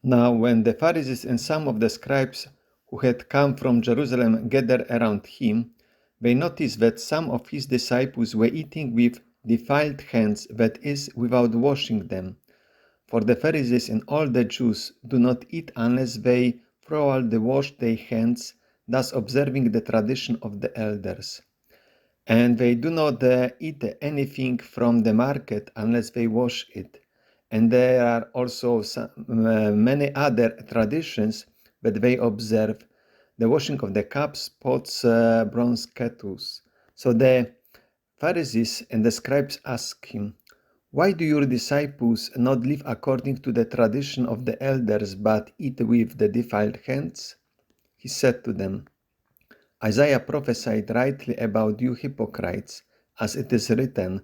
Now, when the Pharisees and some of the scribes who had come from Jerusalem gathered around him, they noticed that some of his disciples were eating with defiled hands, that is, without washing them. For the Pharisees and all the Jews do not eat unless they thoroughly wash their hands, thus observing the tradition of the elders. And they do not eat anything from the market unless they wash it. And there are also many other traditions that they observe: the washing of the cups, pots, bronze kettles. So the Pharisees and the scribes asked him, "Why do your disciples not live according to the tradition of the elders, but eat with the defiled hands?" He said to them, "Isaiah prophesied rightly about you hypocrites, as it is written,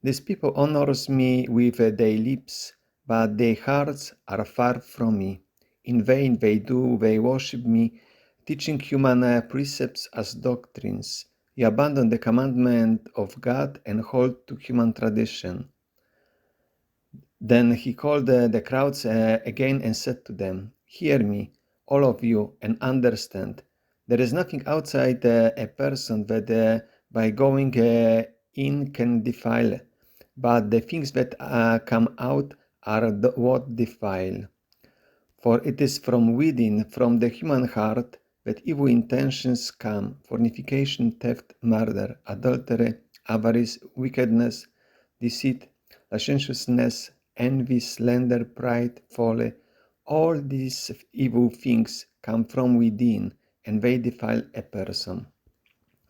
'These people honors me with their lips, but their hearts are far from me. In vain they worship me, teaching human precepts as doctrines. You abandon the commandment of God and hold to human tradition.'" Then he called the crowds again and said to them, "Hear me, all of you, and understand. There is nothing outside a person that by going in can defile, but the things that come out are what defile. For it is from within, from the human heart, that evil intentions come: fornication, theft, murder, adultery, avarice, wickedness, deceit, licentiousness, envy, slander, pride, folly. All these evil things come from within, and they defile a person."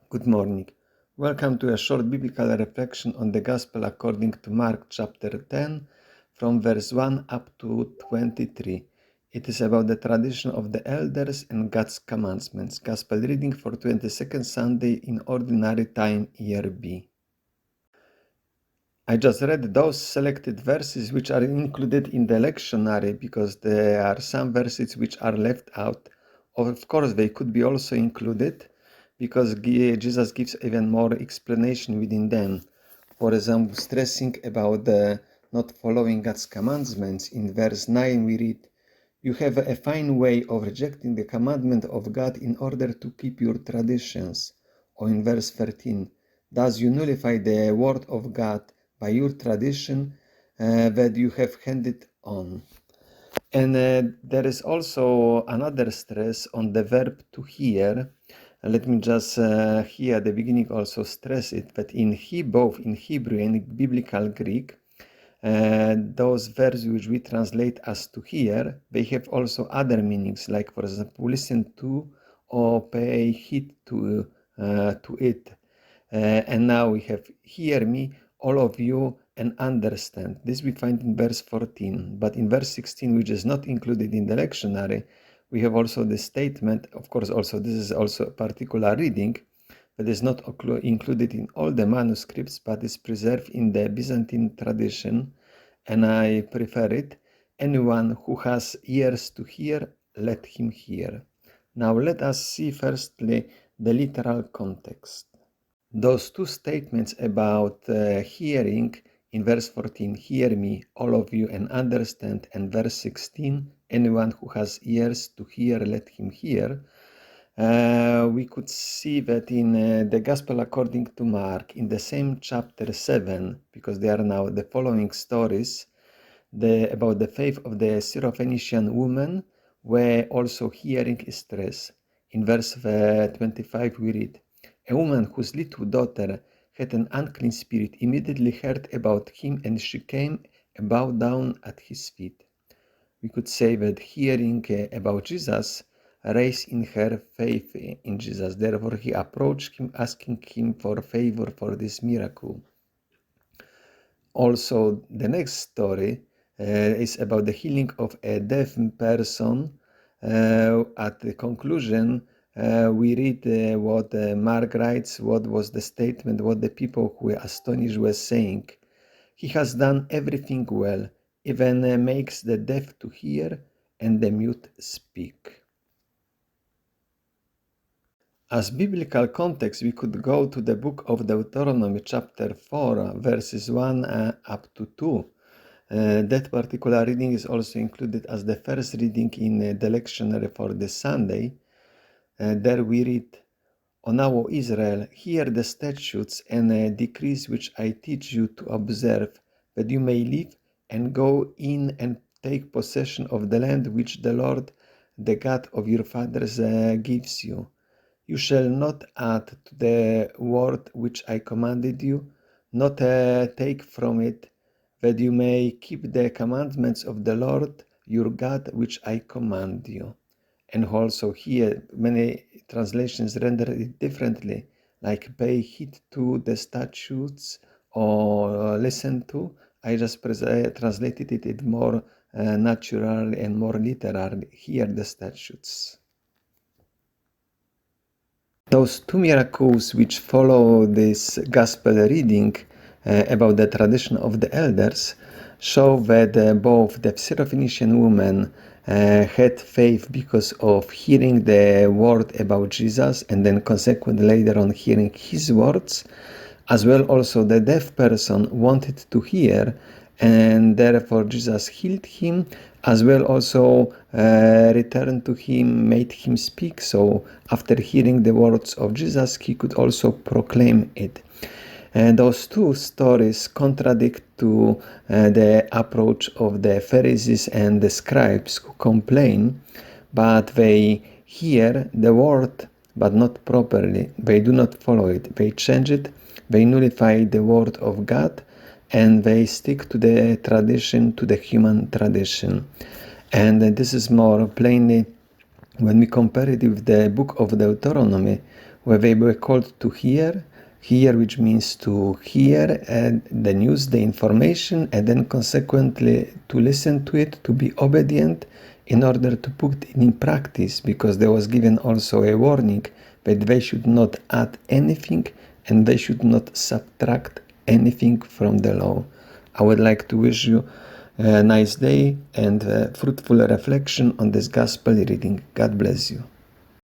Good morning. Welcome to a short biblical reflection on the Gospel according to Mark chapter 10, from verse 1 up to 23. It is about the tradition of the elders and God's commandments. Gospel reading for 22nd Sunday in Ordinary Time, Year B. I just read those selected verses which are included in the lectionary because there are some verses which are left out. Of course, they could be also included because Jesus gives even more explanation within them. For example, stressing about not following God's commandments. In verse 9 we read, "You have a fine way of rejecting the commandment of God in order to keep your traditions." Or in verse 13, "Thus you nullify the word of God by your tradition that you have handed on." And there is also another stress on the verb to hear. Let me just here at the beginning also stress it, that in both in Hebrew and Biblical Greek, those verbs which we translate as to hear, they have also other meanings, like for example, listen to or pay heed to it. And now we have hear me, all of you, and understand. This we find in verse 14, but in verse 16, which is not included in the lectionary, we have also the statement. Of course, also this is also a particular reading that is not included in all the manuscripts, but is preserved in the Byzantine tradition, and I prefer it. "Anyone who has ears to hear, let him hear." Now let us see firstly the literal context. Those two statements about hearing in verse 14, "Hear me, all of you, and understand," and verse 16, "Anyone who has ears to hear, let him hear," we could see that in the Gospel according to Mark, in the same chapter 7, because they are now the following stories about the faith of the Syrophoenician woman, where also hearing is stressed. In verse 25 we read, "A woman whose little daughter had an unclean spirit immediately heard about him, and she came and bowed down at his feet." We could say that hearing about Jesus raised in her faith in Jesus. Therefore, he approached him, asking him for favor for this miracle. Also, the next story is about the healing of a deaf person. At the conclusion, we read what Mark writes, what was the statement, what the people who were astonished were saying. "He has done everything well, even makes the deaf to hear and the mute speak." As biblical context, we could go to the book of Deuteronomy chapter 4, verses 1 up to 2. That particular reading is also included as the first reading in the lectionary for this Sunday. There we read, "O now, O Israel, hear the statutes and decrees which I teach you to observe, that you may live and go in and take possession of the land which the Lord, the God of your fathers, gives you. You shall not add to the word which I commanded you, not take from it, that you may keep the commandments of the Lord your God which I command you." And also here, many translations render it differently, like pay heed to the statutes or listen to. I just translated it more naturally and more literally. Hear the statutes. Those two miracles which follow this gospel reading about the tradition of the elders show that both the Syrophoenician woman had faith because of hearing the word about Jesus and then consequently later on hearing his words, as well also the deaf person wanted to hear and therefore Jesus healed him, as well also returned to him, made him speak. So after hearing the words of Jesus, he could also proclaim it. And those two stories contradict to the approach of the Pharisees and the scribes who complain, but they hear the word but not properly. They do not follow it. They change it. They nullify the word of God, and they stick to the tradition, to the human tradition. And this is more plainly when we compare it with the book of Deuteronomy, where they were called to hear, which means to hear the news, the information, and then consequently to listen to it, to be obedient in order to put it in practice, because there was given also a warning that they should not add anything and they should not subtract anything from the law. I would like to wish you a nice day and fruitful reflection on this gospel reading. God bless you.